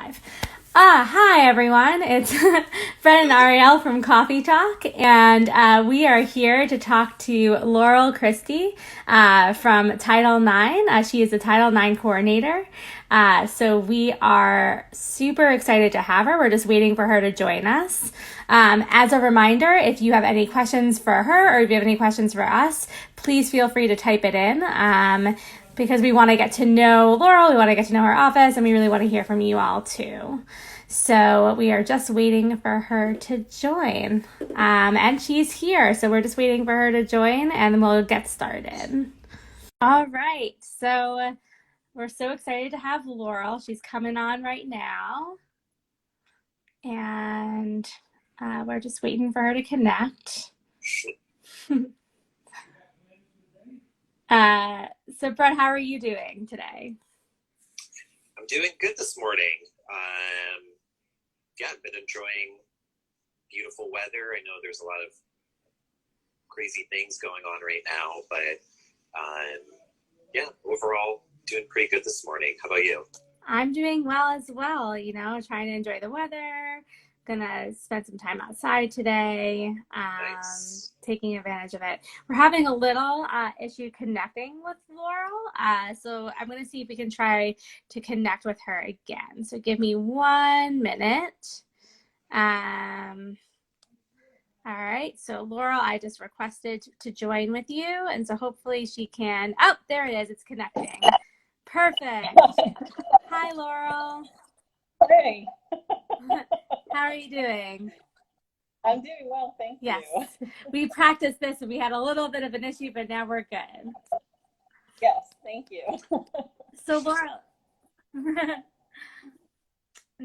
Live. Hi everyone, it's Fred and Ariel from Coffee Talk, and we are here to talk to Laurel Christy from Title IX. She is the Title IX coordinator. So we are super excited to have her. We're just waiting for her to join us. As a reminder, if you have any questions for her or if you have any questions for us, please feel free to type it in. Because we want to get to know Laurel, we want to get to know her office, and we really want to hear from you all too. So we are just waiting for her to join. And she's here, so we're just waiting for her to join, and then we'll get started. All right, so we're so excited to have Laurel. She's coming on right now. And we're just waiting for her to connect. So Brett, how are you doing today? I'm doing good this morning. I've been enjoying beautiful weather. I know there's a lot of crazy things going on right now, but overall doing pretty good this morning. How about you? I'm doing well as well, trying to enjoy the weather. Gonna spend some time outside today, Nice. taking advantage of it. We're having a little issue connecting with Laurel, so I'm gonna see if we can try to connect with her again. So give me 1 minute. All right, so Laurel, I just requested to join with you, and so hopefully she can. Oh, there it is. It's connecting. Perfect. Hi, Laurel. Hey. How are you doing? I'm doing well, thank you. Yes, we practiced this and we had a little bit of an issue, but now we're good. Yes, thank you. So Laurel,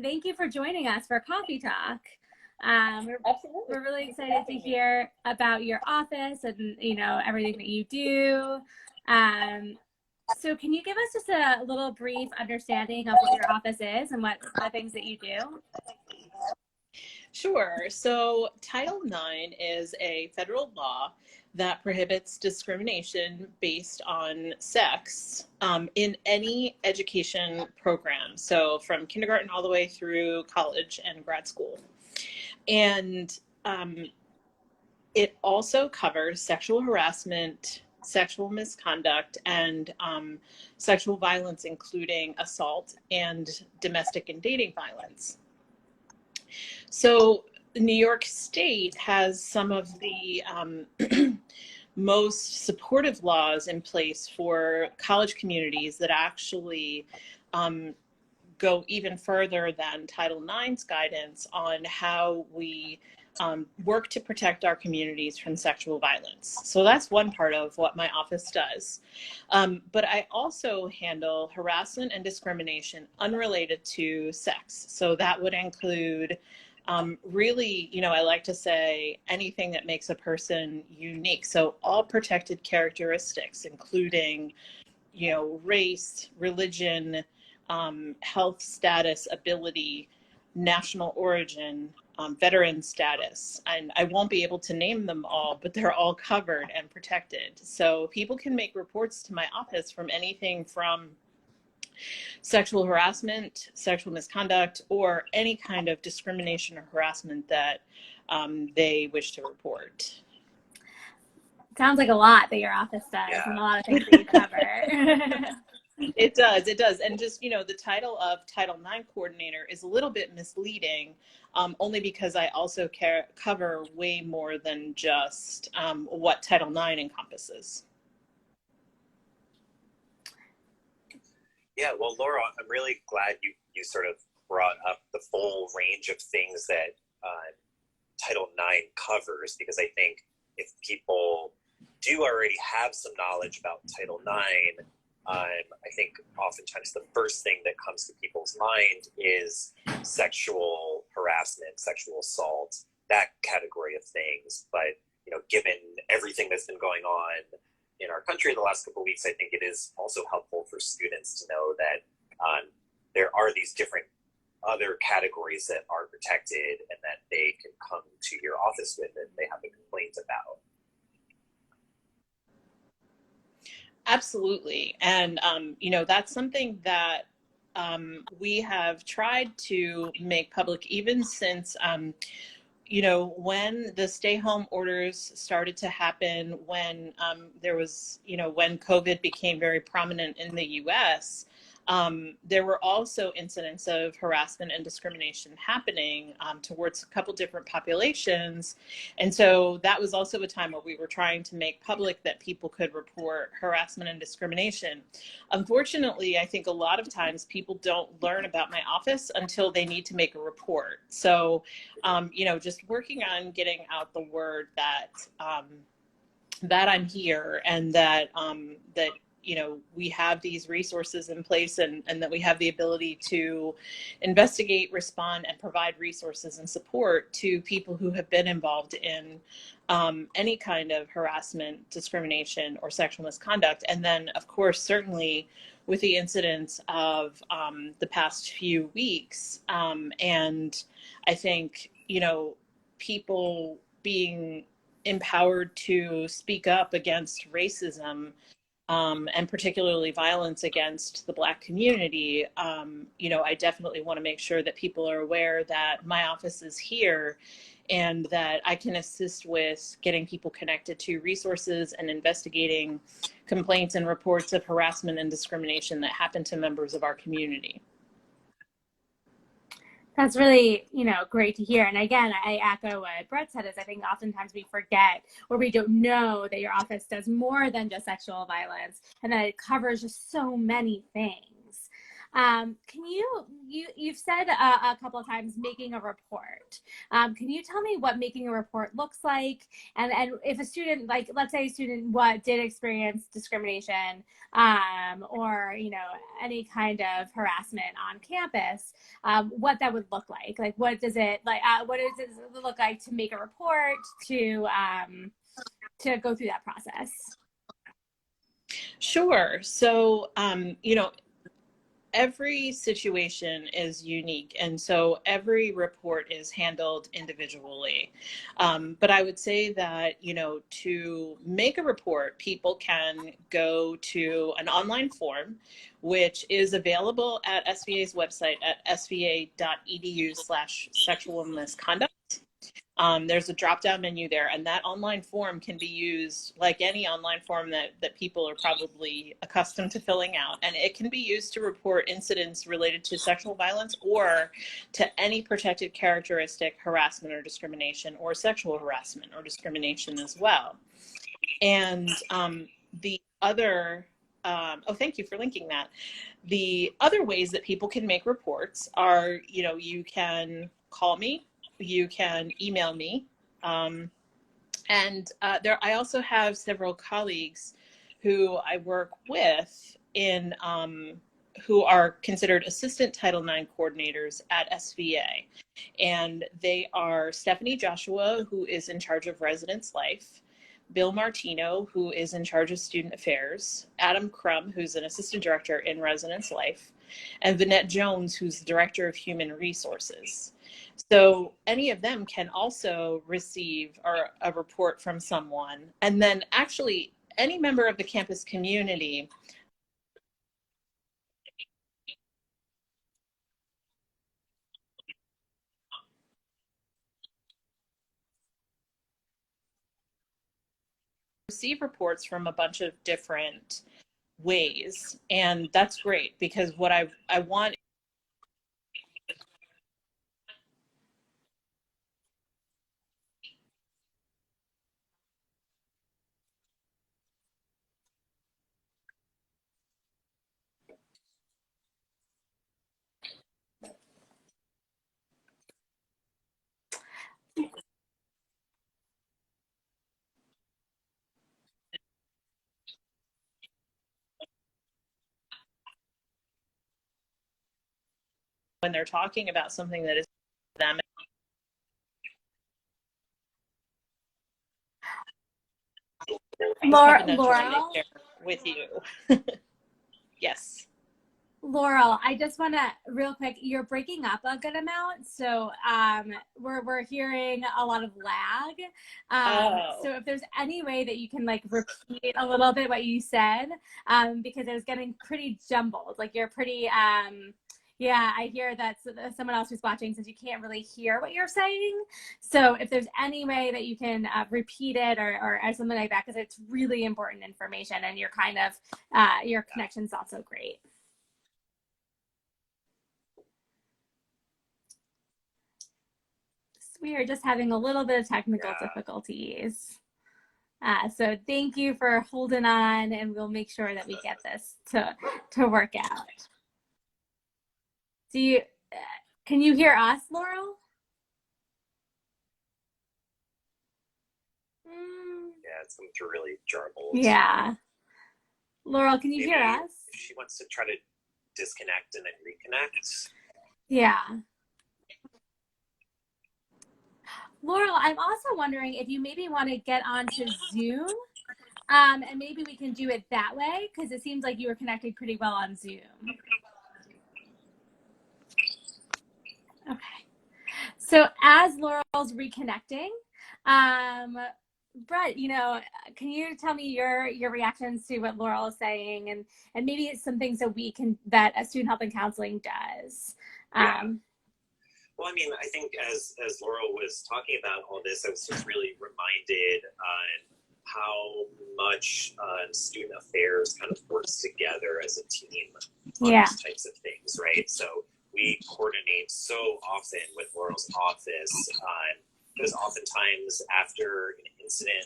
thank you for joining us for Coffee Talk. Absolutely. We're really excited to hear about your office and everything that you do. So can you give us just a little brief understanding of what your office is and what the things that you do? Sure. So Title IX is a federal law that prohibits discrimination based on sex in any education program. So from kindergarten all the way through college and grad school. And it also covers sexual harassment, sexual misconduct, and sexual violence, including assault and domestic and dating violence. So New York State has some of the most supportive laws in place for college communities that actually go even further than Title IX's guidance on how we work to protect our communities from sexual violence. So that's one part of what my office does. But I also handle harassment and discrimination unrelated to sex. So that would include really, I like to say anything that makes a person unique. So all protected characteristics, including, race, religion, health status, ability, national origin, veteran status. And I won't be able to name them all, but they're all covered and protected. So people can make reports to my office from anything from sexual harassment, sexual misconduct, or any kind of discrimination or harassment that they wish to report. Sounds like a lot that your office does and a lot of things that you cover. It does. And just, the title of Title IX coordinator is a little bit misleading, only because I also cover way more than just what Title IX encompasses. Yeah, well, Laura, I'm really glad you sort of brought up the full range of things that Title IX covers, because I think if people do already have some knowledge about Title IX, I think oftentimes the first thing that comes to people's mind is sexual harassment, sexual assault, that category of things. But, given everything that's been going on in our country in the last couple of weeks, I think it is also helpful for students to know that there are these different other categories that are protected and that they can come to your office with if they have a complaint about. Absolutely. And, that's something that we have tried to make public, even since when the stay home orders started to happen, when there was, when COVID became very prominent in the US, there were also incidents of harassment and discrimination happening towards a couple different populations. And so that was also a time where we were trying to make public that people could report harassment and discrimination. Unfortunately, I think a lot of times people don't learn about my office until they need to make a report. So, just working on getting out the word that that I'm here, and that we have these resources in place, and that we have the ability to investigate, respond, and provide resources and support to people who have been involved in any kind of harassment, discrimination, or sexual misconduct. And then, of course, certainly with the incidents of the past few weeks, and I think, people being empowered to speak up against racism, and particularly violence against the Black community, I definitely want to make sure that people are aware that my office is here, and that I can assist with getting people connected to resources and investigating complaints and reports of harassment and discrimination that happen to members of our community. That's really, great to hear. And again, I echo what Brett said, is I think oftentimes we forget, or we don't know, that your office does more than just sexual violence, and that it covers just so many things. Can you've said a couple of times making a report. Can you tell me what making a report looks like? And if a student, like, let's say a student did experience discrimination, or, any kind of harassment on campus, what that would look like? Like, what does it look like to make a report, to go through that process? Sure. So, every situation is unique, and so every report is handled individually. But I would say that, to make a report, people can go to an online form, which is available at SVA's website at sva.edu/sexual misconduct. There's a drop-down menu there, and that online form can be used like any online form that people are probably accustomed to filling out. And it can be used to report incidents related to sexual violence, or to any protected characteristic, harassment or discrimination, or sexual harassment or discrimination as well. And the other, thank you for linking that. The other ways that people can make reports are, you can call me, you can email me, and I also have several colleagues who I work with in who are considered assistant Title IX coordinators at SVA, and they are Stephanie Joshua, who is in charge of Residence Life, Bill Martino, who is in charge of Student Affairs, Adam Crum, who's an assistant director in Residence Life, and Vanette Jones, who's the director of Human Resources. So any of them can also receive a report from someone. And then actually any member of the campus community receive reports from a bunch of different ways. And that's great, because what I want when they're talking about something that is them. Laurel, with you. Yes. Laurel, I just want to real quick, you're breaking up a good amount. So we're hearing a lot of lag. So if there's any way that you can repeat a little bit what you said, because it was getting pretty jumbled. Like you're pretty, Yeah, I hear that someone else who's watching says you can't really hear what you're saying. So if there's any way that you can repeat it or something like that, because it's really important information, and you're kind of your connection's also great. We are just having a little bit of technical difficulties. So thank you for holding on, and we'll make sure that we get this to work out. Can you hear us, Laurel? Yeah, it's coming through really jarbled. Yeah. Laurel, can you hear us? If she wants to try to disconnect and then reconnect. Yeah. Laurel, I'm also wondering if you maybe want to get onto Zoom, and maybe we can do it that way, because it seems like you were connected pretty well on Zoom. Okay. So as Laurel's reconnecting, Brett, can you tell me your reactions to what Laurel is saying, and maybe it's some things that Student Health and Counseling does? Well, I mean, I think as Laurel was talking about all this, I was just really reminded on how much student affairs kind of works together as a team on these types of things, right? So we coordinate so often with Laurel's office, because oftentimes after an incident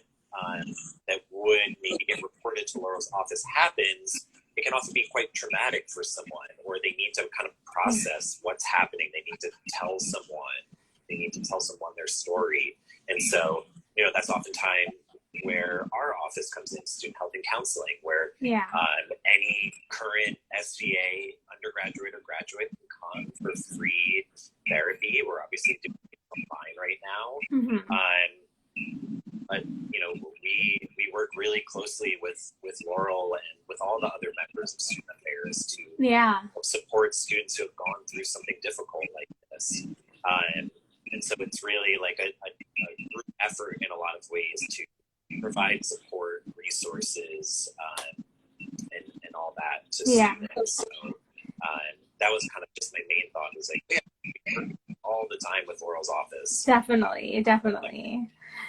that would maybe get reported to Laurel's office happens, it can also be quite traumatic for someone, or they need to kind of process what's happening. They need to tell someone. They need to tell someone their story. And so, that's oftentimes where our office comes in, Student Health and Counseling, where any current SVA undergraduate or graduate can come for free therapy. We're obviously doing it online right now. But we work really closely with Laurel and with all the other members of Student Affairs to help support students who have gone through something difficult like this. And so it's really like a group effort in a lot of ways to provide support, resources, and all that to students. So that was kind of just my main thought, was like, we work all the time with Laurel's office. Definitely.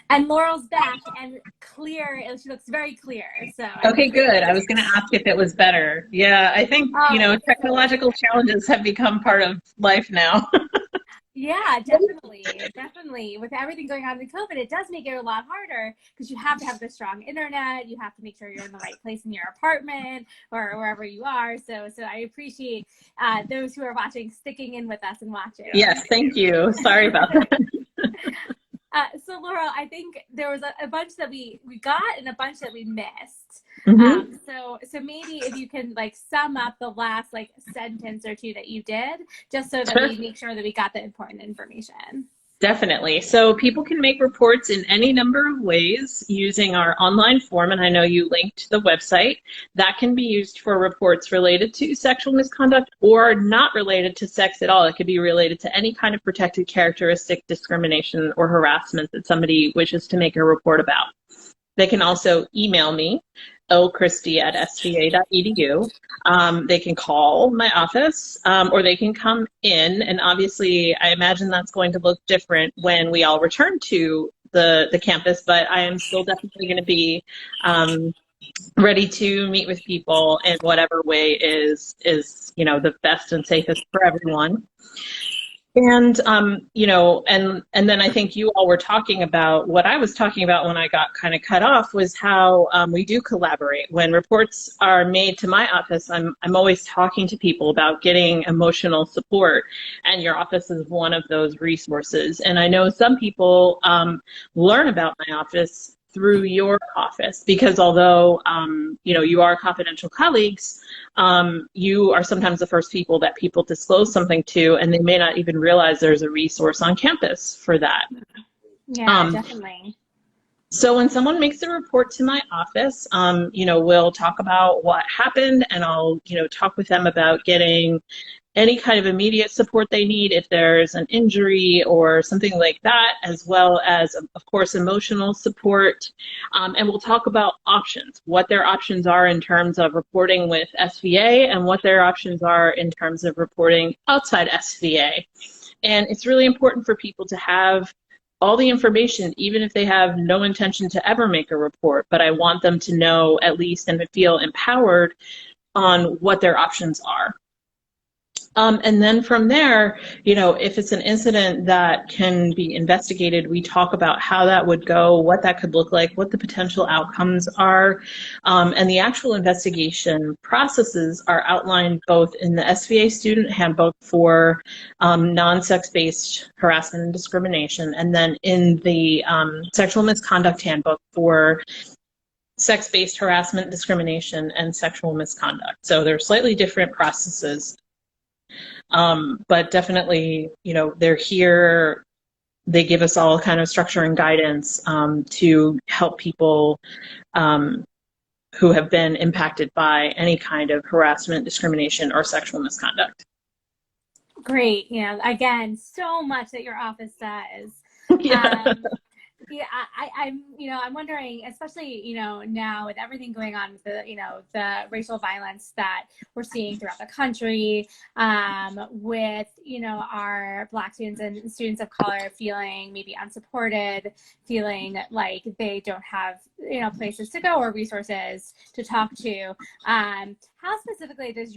And Laurel's back and clear. She looks very clear. So okay, good. I was going to ask if it was better. Yeah, I think technological challenges have become part of life now. Yeah, definitely. With everything going on in COVID, it does make it a lot harder, because you have to have the strong internet. You have to make sure you're in the right place in your apartment or wherever you are. So I appreciate those who are watching sticking in with us and watching. Yes, thank you. Sorry about that. So Laurel, I think there was a bunch that we got and a bunch that we missed. So maybe if you can sum up the last sentence or two that you did, just so that we make sure that we got the important information. Definitely. So people can make reports in any number of ways using our online form, and I know you linked the website. That can be used for reports related to sexual misconduct or not related to sex at all. It could be related to any kind of protected characteristic, discrimination, or harassment that somebody wishes to make a report about. They can also email me, Christy@sva.edu. They can call my office, or they can come in, and obviously I imagine that's going to look different when we all return to the campus, but I am still definitely going to be ready to meet with people in whatever way is the best and safest for everyone. And, and then I think you all were talking about what I was talking about when I got kind of cut off, was how we do collaborate. When reports are made to my office, I'm always talking to people about getting emotional support, and your office is one of those resources. And I know some people learn about my office through your office, because although you are confidential colleagues, you are sometimes the first people that people disclose something to, and they may not even realize there's a resource on campus for that. Yeah, definitely. So when someone makes a report to my office, we'll talk about what happened, and I'll talk with them about getting any kind of immediate support they need if there's an injury or something like that, as well as, of course, emotional support. And we'll talk about options, what their options are in terms of reporting with SVA and what their options are in terms of reporting outside SVA. And it's really important for people to have all the information, even if they have no intention to ever make a report, but I want them to know at least and to feel empowered on what their options are. And then from there, you know, if it's an incident that can be investigated, we talk about how that would go, what that could look like, what the potential outcomes are. And the actual investigation processes are outlined both in the SVA Student Handbook for non-sex-based harassment and discrimination, and then in the Sexual Misconduct Handbook for sex-based harassment, discrimination, and sexual misconduct. So they're slightly different processes. But definitely, you know, they're here, they give us all kind of structure and guidance to help people who have been impacted by any kind of harassment, discrimination, or sexual misconduct. Great. You know, again, so much that your office does. Yeah. Yeah, I'm wondering, especially, you know, now with everything going on with the, you know, the racial violence that we're seeing throughout the country, with, you know, our Black students and students of color feeling maybe unsupported, feeling like they don't have, you know, places to go or resources to talk to. How specifically can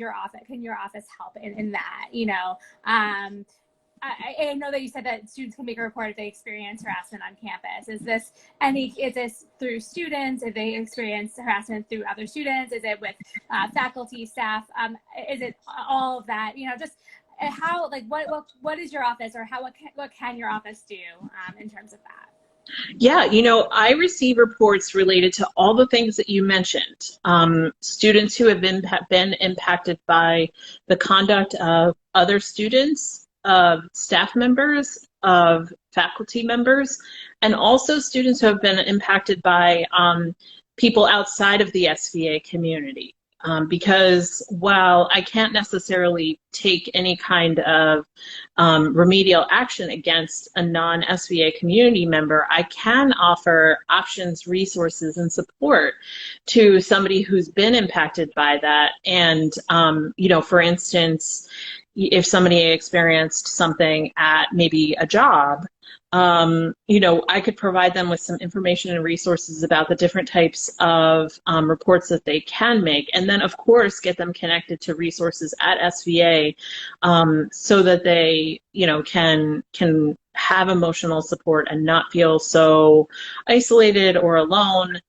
your office help in that, you know? I know that you said that students can make a report if they experience harassment on campus. Is this through students? If they experience harassment through other students? Is it with faculty, staff? Is it all of that? You know, just how, like, what is your office, or what can your office do in terms of that? Yeah, you know, I receive reports related to all the things that you mentioned. Students who have been impacted by the conduct of other students, of staff members, of faculty members, and also students who have been impacted by people outside of the SVA community. Because while I can't necessarily take any kind of remedial action against a non-SVA community member, I can offer options, resources, and support to somebody who's been impacted by that. And, you know, for instance, if somebody experienced something at maybe a job, you know, I could provide them with some information and resources about the different types of reports that they can make, and then of course get them connected to resources at SVA so that they, you know, can have emotional support and not feel so isolated or alone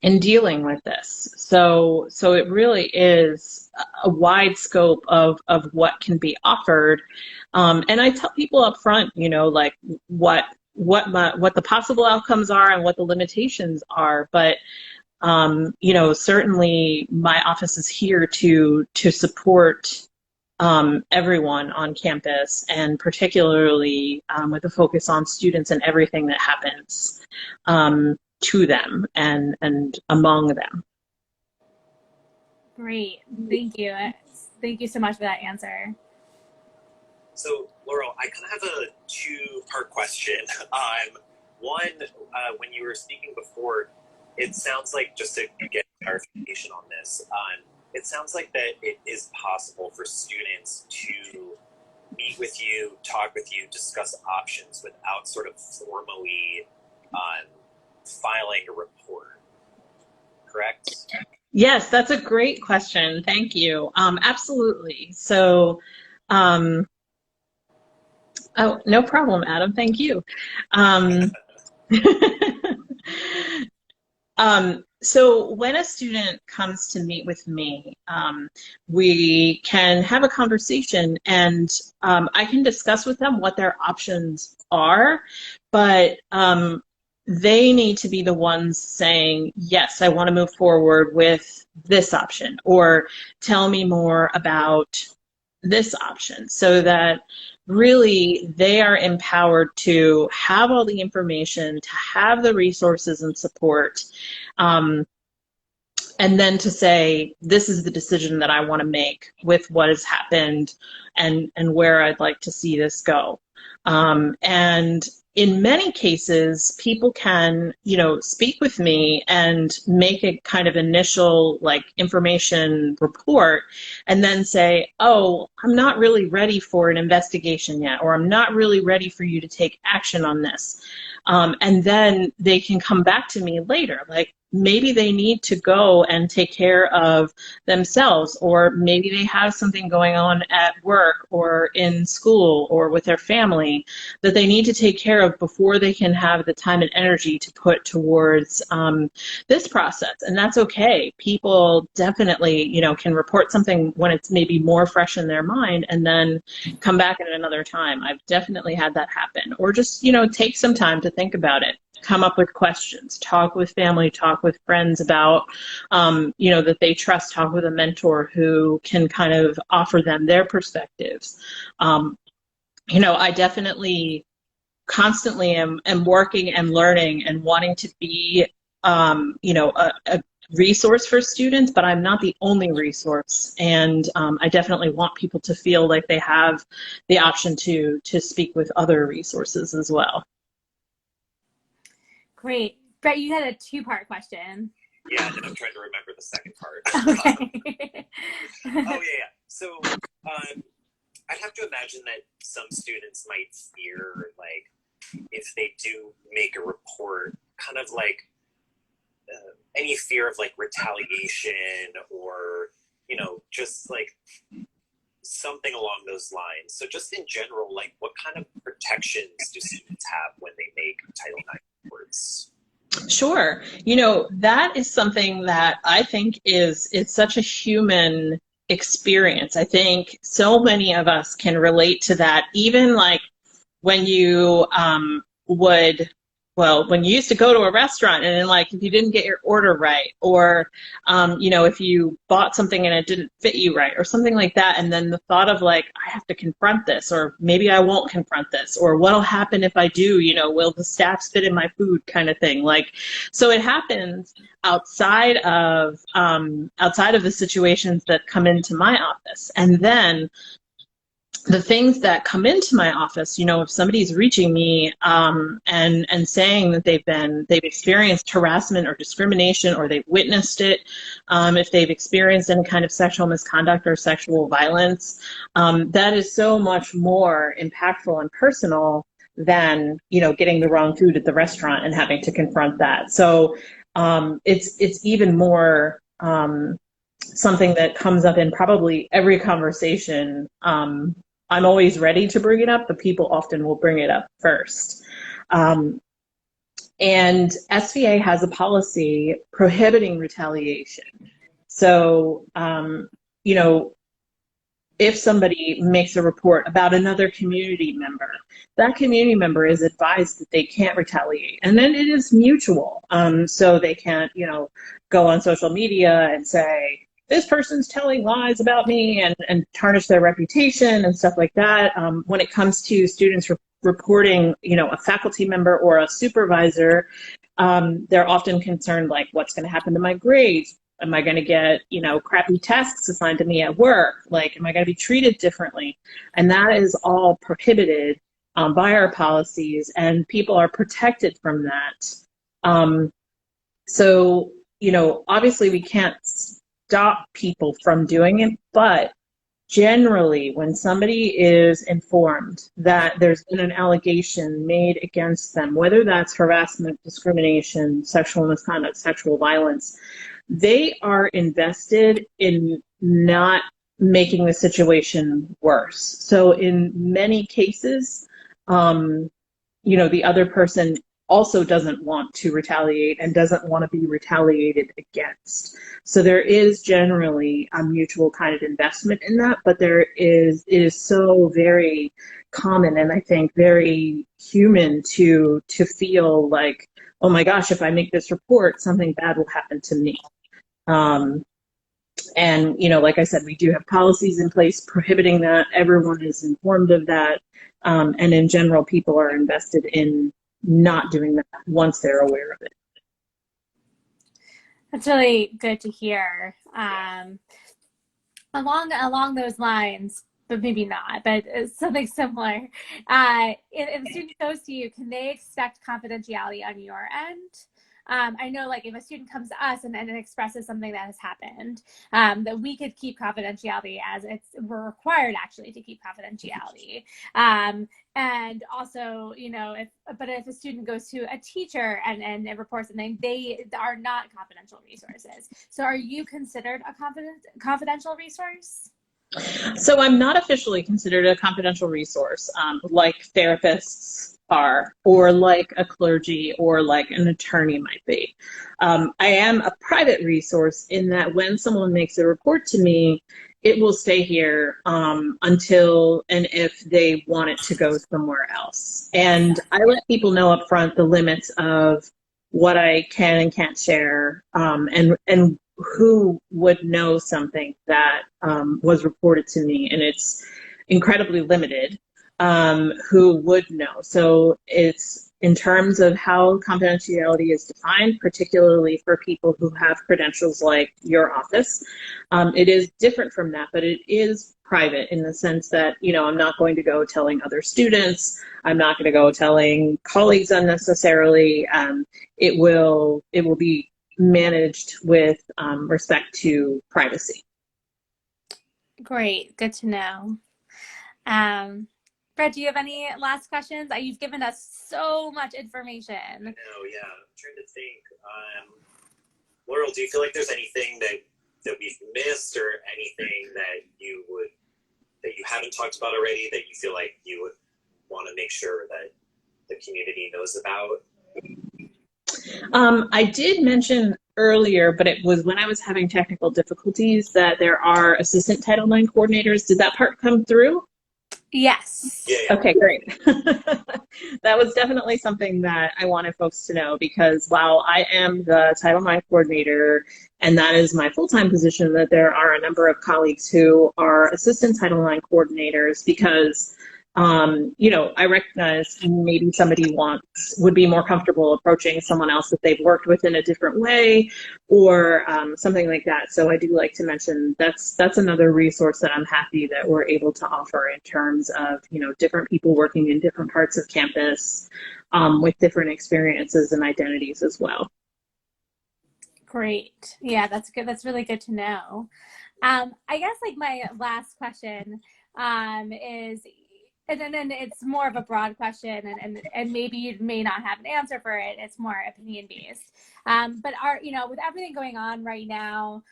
in dealing with this. So it really is a wide scope of what can be offered. And I tell people up front, you know, like what the possible outcomes are and what the limitations are. But, you know, certainly my office is here to support everyone on campus, and particularly with a focus on students and everything that happens to them and among them. Great. Thank you. Thank you so much for that answer. So, Laurel, I kind of have a two-part question. One, when you were speaking before, it sounds like, just to get clarification on this, it sounds like that it is possible for students to meet with you, talk with you, discuss options without sort of formally filing a report, correct? Yes, that's a great question. Thank you. Absolutely. So, oh, no problem, Adam. Thank you. So when a student comes to meet with me, we can have a conversation, and I can discuss with them what their options are, but they need to be the ones saying, yes, I want to move forward with this option, or tell me more about this option, so that really they are empowered to have all the information, to have the resources and support and then to say, this is the decision that I want to make with what has happened and where I'd like to see this go. And in many cases, people can, speak with me and make a kind of initial information report and then say, oh, I'm not really ready for an investigation yet, or I'm not really ready for you to take action on this. And then they can come back to me later, maybe they need to go and take care of themselves, or maybe they have something going on at work or in school or with their family that they need to take care of before they can have the time and energy to put towards this process. And that's okay. People definitely, can report something when it's maybe more fresh in their mind and then come back at another time. I've definitely had that happen. Or just, take some time to think about it. Come up with questions, talk with family, talk with friends about, that they trust, talk with a mentor who can kind of offer them their perspectives. I definitely constantly am working and learning and wanting to be, a resource for students, but I'm not the only resource. And I definitely want people to feel like they have the option to speak with other resources as well. Great. Brett, you had a two-part question. Yeah, and I'm trying to remember the second part. Okay. Yeah. So I'd have to imagine that some students might fear, if they do make a report, kind of any fear of retaliation or, just something along those lines. So just in general, what kind of protections do students have when they make Title IX reports? Sure. That is something that I think it's such a human experience. I think so many of us can relate to that, even when you when you used to go to a restaurant and then if you didn't get your order right, or if you bought something and it didn't fit you right or something like that, and then the thought of I have to confront this, or maybe I won't confront this, or what'll happen if I do, will the staff spit in my food, kind of thing. So it happens outside of the situations that come into my office. And then the things that come into my office, if somebody's reaching me and saying that they've experienced harassment or discrimination, or they've witnessed it, if they've experienced any kind of sexual misconduct or sexual violence, that is so much more impactful and personal than getting the wrong food at the restaurant and having to confront that. So it's even more something that comes up in probably every conversation. I'm always ready to bring it up, but people often will bring it up first. And SVA has a policy prohibiting retaliation. So, if somebody makes a report about another community member, that community member is advised that they can't retaliate. And then it is mutual. So they can't, go on social media and say, this person's telling lies about me, and tarnish their reputation and stuff like that. When it comes to students reporting, a faculty member or a supervisor, they're often concerned, what's going to happen to my grades? Am I going to get, crappy tasks assigned to me at work? Am I going to be treated differently? And that is all prohibited by our policies, and people are protected from that. So, obviously we can't stop people from doing it, but generally when somebody is informed that there's been an allegation made against them, whether that's harassment, discrimination, sexual misconduct, sexual violence, they are invested in not making the situation worse. So in many cases, the other person also doesn't want to retaliate and doesn't want to be retaliated against. So there is generally a mutual kind of investment in that, but it is so very common, and I think very human to feel like, oh my gosh, if I make this report, something bad will happen to me. And, like I said, we do have policies in place prohibiting that. Everyone is informed of that. And in general, people are invested in not doing that once they're aware of it. That's really good to hear. Along those lines, but maybe not, but it's something similar. If a student goes to you, can they expect confidentiality on your end? I know, like, if a student comes to us and expresses something that has happened, that we could keep confidentiality, as we're required actually to keep confidentiality. And also, if a student goes to a teacher and reports something, they are not confidential resources. So are you considered a confidential resource? So I'm not officially considered a confidential resource, like therapists are, or like a clergy, or like an attorney might be. I am a private resource in that when someone makes a report to me, it will stay here until and if they want it to go somewhere else. And I let people know up front the limits of what I can and can't share, and who would know something that was reported to me, and it's incredibly limited who would know. So it's in terms of how confidentiality is defined, particularly for people who have credentials like your office. It is different from that, but it is private in the sense that, I'm not going to go telling other students. I'm not going to go telling colleagues unnecessarily. It will be managed with respect to privacy. Great, good to know. Brett, do you have any last questions? You've given us so much information. I know, yeah. I'm trying to think. Laurel, do you feel like there's anything that we've missed, or anything that you haven't talked about already that you feel like you would want to make sure that the community knows about? I did mention earlier, but it was when I was having technical difficulties, that there are assistant Title IX coordinators. Did that part come through? Yes. Yeah. Okay, great. That was definitely something that I wanted folks to know, because while I am the Title IX coordinator, and that is my full-time position, that there are a number of colleagues who are assistant Title IX coordinators, because I recognize maybe somebody would be more comfortable approaching someone else that they've worked with in a different way, or something like that. So I do like to mention that's another resource that I'm happy that we're able to offer, in terms of, different people working in different parts of campus with different experiences and identities as well. Great. Yeah, that's good. That's really good to know. I guess, like, my last question is, and then it's more of a broad question, and maybe you may not have an answer for it. It's more opinion based. But with everything going on right now,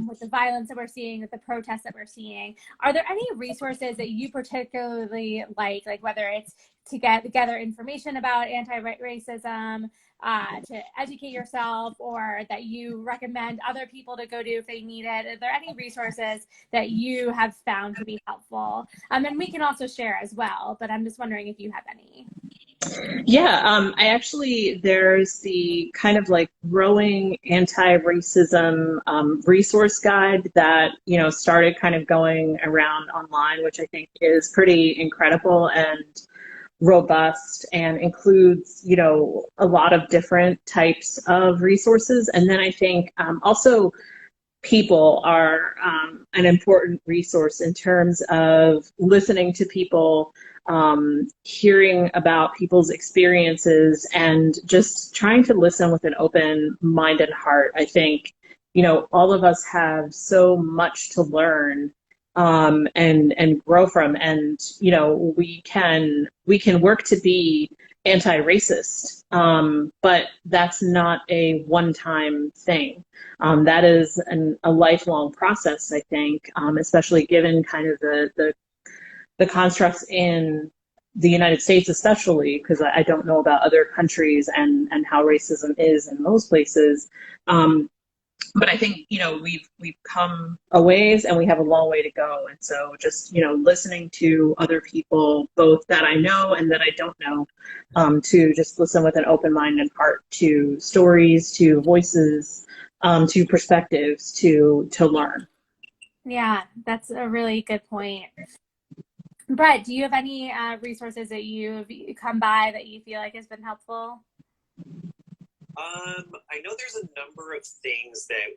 with the violence that we're seeing, with the protests that we're seeing, are there any resources that you particularly like whether it's to gather information about anti-racism, to educate yourself, or that you recommend other people to go to if they need it? Are there any resources that you have found to be helpful? And we can also share as well, but I'm just wondering if you have any. Yeah, there's the kind of like growing anti-racism resource guide that, started kind of going around online, which I think is pretty incredible and robust, and includes, a lot of different types of resources. And then I think also people are an important resource in terms of listening to people, hearing about people's experiences, and just trying to listen with an open mind and heart. I think, all of us have so much to learn and grow from, and we can work to be anti-racist, but that's not a one-time thing. That is a lifelong process, I think, especially given kind of the constructs in the United States, especially, because I don't know about other countries and how racism is in those places. But I think, we've come a ways, and we have a long way to go. And so just, listening to other people, both that I know and that I don't know, to just listen with an open mind and heart to stories, to voices, to perspectives, to learn. Yeah, that's a really good point. Brett, do you have any resources that you've come by that you feel like has been helpful? I know there's a number of things that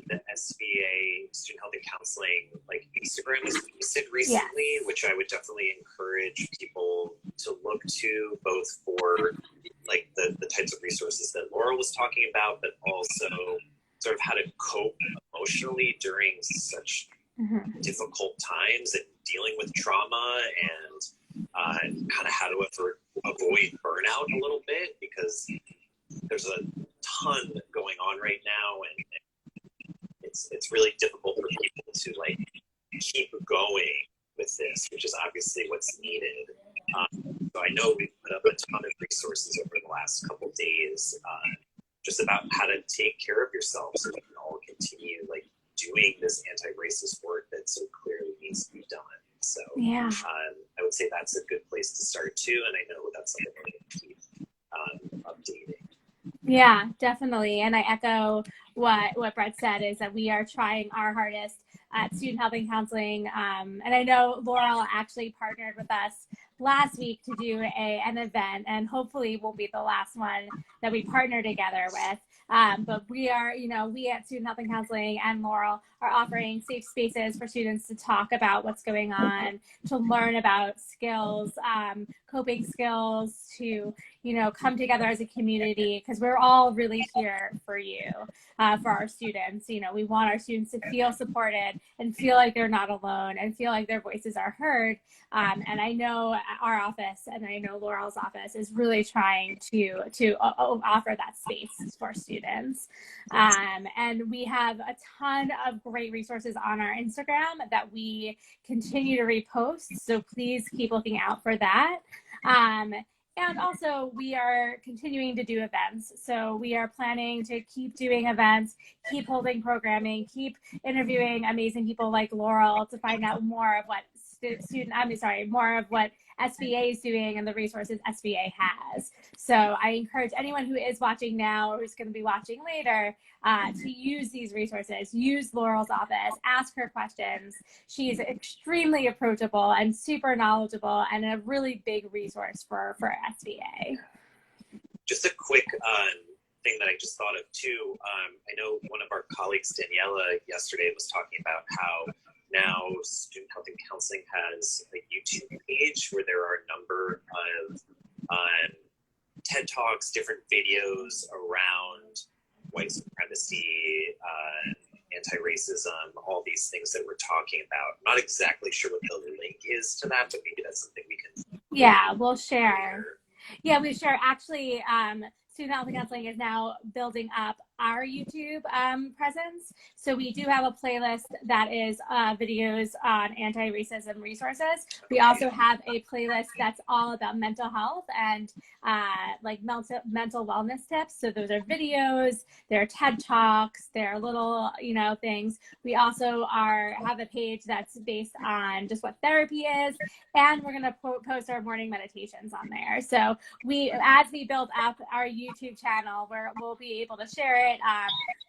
the SVA Student Health and Counseling like Instagram has posted recently, which I would definitely encourage people to look to, both for like the types of resources that Laurel was talking about, but also sort of how to cope emotionally during such difficult times and dealing with trauma, and kind of how to avoid burnout a little bit, because there's a ton going on right now, and it's really difficult for people to like keep going with this, which is obviously what's needed. So I know we've put up a ton of resources over the last couple of days, just about how to take care of yourself, so we can all continue like doing this anti-racist work that so clearly needs to be done. So I would say that's a good place to start too, and I know that's something we're going to keep updating. Yeah, definitely. And I echo what Brett said, is that we are trying our hardest at Student Health and Counseling. And I know Laurel actually partnered with us last week to do an event, and hopefully won't be the last one that we partner together with. But we are, we at Student Health and Counseling and Laurel are offering safe spaces for students to talk about what's going on, to learn about skills, coping skills, to, come together as a community, because we're all really here for you, for our students. We want our students to feel supported and feel like they're not alone and feel like their voices are heard. And I know our office, and I know Laurel's office, is really trying to offer that space for students. And we have a ton of great resources on our Instagram that we continue to repost. So please keep looking out for that. And also, we are continuing to do events. So we are planning to keep doing events, keep holding programming, keep interviewing amazing people like Laurel to find out more of what more of what SVA is doing and the resources SVA has. So I encourage anyone who is watching now or who's going to be watching later to use these resources, use Laurel's office, ask her questions. She's extremely approachable and super knowledgeable, and a really big resource for SVA. Just a quick thing that I just thought of too. I know one of our colleagues, Daniela, yesterday was talking about how now Student Health and Counseling has a YouTube page where there are a number of TED Talks, different videos around white supremacy, anti-racism, all these things that we're talking about. I'm not exactly sure what the link is to that, but maybe that's something we can. Yeah, we'll share. Yeah, we share. Actually, Student Health and Counseling is now building up our YouTube presence. So we do have a playlist that is videos on anti-racism resources. We also have a playlist that's all about mental health and like mental wellness tips. So those are videos, they're TED Talks, they're little, things. We also have a page that's based on just what therapy is, and we're gonna post our morning meditations on there. So as we build up our YouTube channel, we'll be able to share it.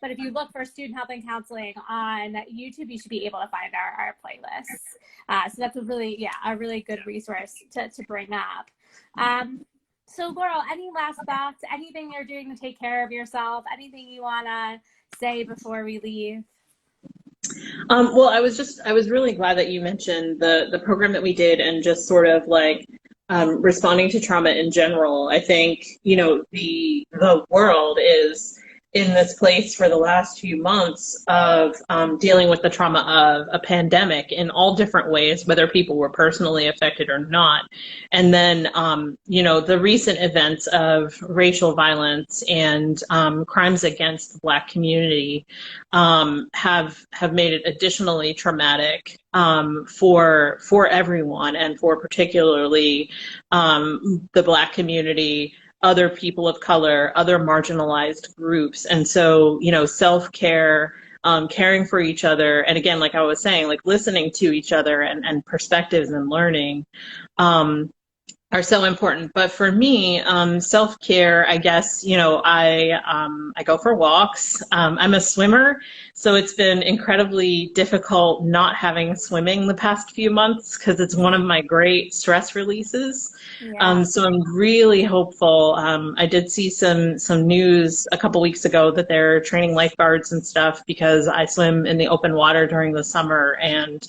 But if you look for Student Health and Counseling on YouTube, you should be able to find our playlists. So that's a really good resource to bring up. So Laurel, any last thoughts? Anything you're doing to take care of yourself? Anything you want to say before we leave? Well, I was really glad that you mentioned the program that we did, and just sort of like responding to trauma in general. I think, the world is in this place for the last few months of dealing with the trauma of a pandemic in all different ways, whether people were personally affected or not. And then, the recent events of racial violence and crimes against the Black community have made it additionally traumatic for everyone, and for particularly the Black community, other people of color, other marginalized groups. And so, self-care, caring for each other, and again, like I was saying, like listening to each other and perspectives and learning are are so important. But for me, self-care, I guess, I go for walks. I'm a swimmer, so it's been incredibly difficult not having swimming the past few months because it's one of my great stress releases. Yeah. So I'm really hopeful. I did see some news a couple weeks ago that they're training lifeguards and stuff because I swim in the open water during the summer, and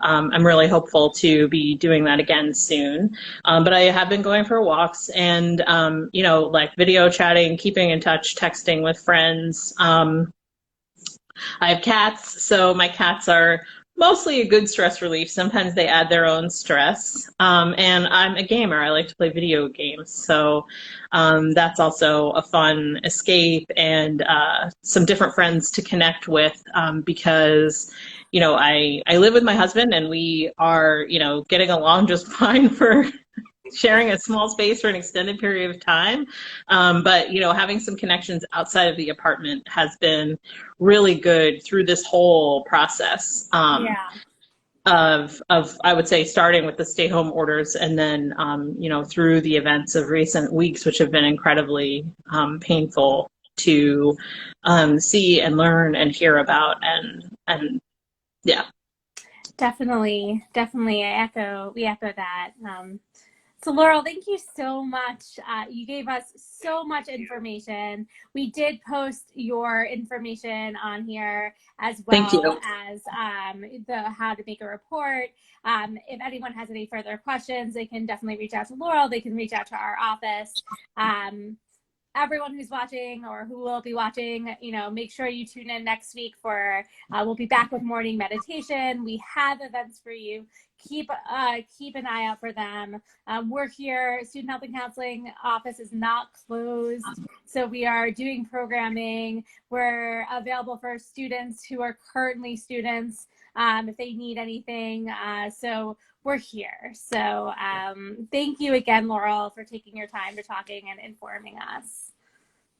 I'm really hopeful to be doing that again soon. But I have been going for walks and, like video chatting, keeping in touch, texting with friends. I have cats, so my cats are mostly a good stress relief. Sometimes they add their own stress. And I'm a gamer. I like to play video games. So that's also a fun escape and some different friends to connect with because I live with my husband and we are, getting along just fine for sharing a small space for an extended period of time. But, having some connections outside of the apartment has been really good through this whole process of I would say, starting with the stay-home orders and then, through the events of recent weeks, which have been incredibly painful to see and learn and hear about. And yeah. Definitely. We echo that. So Laurel, thank you so much. You gave us so much information. We did post your information on here as well. Thank you. As the how to make a report. If anyone has any further questions, they can definitely reach out to Laurel. They can reach out to our office. Everyone who's watching or who will be watching, make sure you tune in next week for, we'll be back with morning meditation. We have events for you. Keep an eye out for them. We're here. Student Health and Counseling office is not closed. So we are doing programming. We're available for students who are currently students if they need anything. So we're here. So thank you again, Laurel, for taking your time to talking and informing us.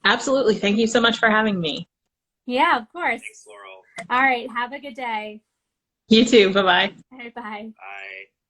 Absolutely. Thank you so much for having me. Yeah, of course. Thanks, Laurel. All right. Have a good day. You too. Bye-bye. All right, bye. Bye.